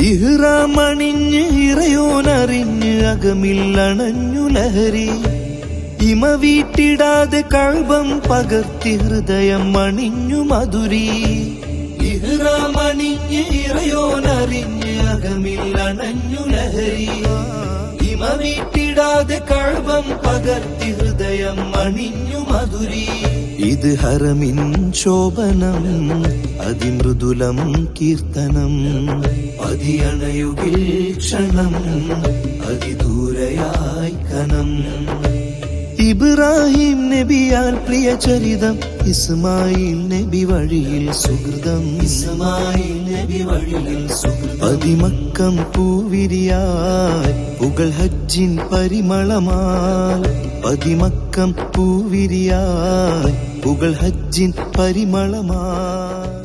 ഇഹ്റാമണിഞ്ഞ് ഇറയോനറിഞ്ഞ് അകമില്ലണഞ്ഞു ലഹരി. ഇമ വീട്ടിടാതെ കഅബം പകർത്തി ഹൃദയം അണിഞ്ഞു മധുരി. ഇഹ്റാമണിഞ്ഞ് ഇറയോനറിഞ്ഞ് അകമില്ലണഞ്ഞു ലഹരി. ഇമ വീട്ടിടാതെ കഅബം പകർത്തി ഹൃദയം അണിഞ്ഞു മധുരി. ഇത് ഹറമിൻ ശോഭനം അതിമൃദുലം കീർത്തനം. അതിയണയുകിൽ ക്ഷണം അതിദൂരയായി കനം. ഇബ്രാഹിം നബിയാൽ പ്രിയ ചരിതം ഇസ്മായിൽ നബി വഴിയിൽ സുഹൃതം. ഇസ്മായിൽ നബി വഴിയിൽ സുഹൃതം. പതിമക്കം പൂവിരിയായി പുകൾ ഹജ്ജിൻ പരിമളമാൽ. പതിമക്കം പൂവിരിയായി പുകൾ ഹജ്ജിൻ പരിമളമാൽ.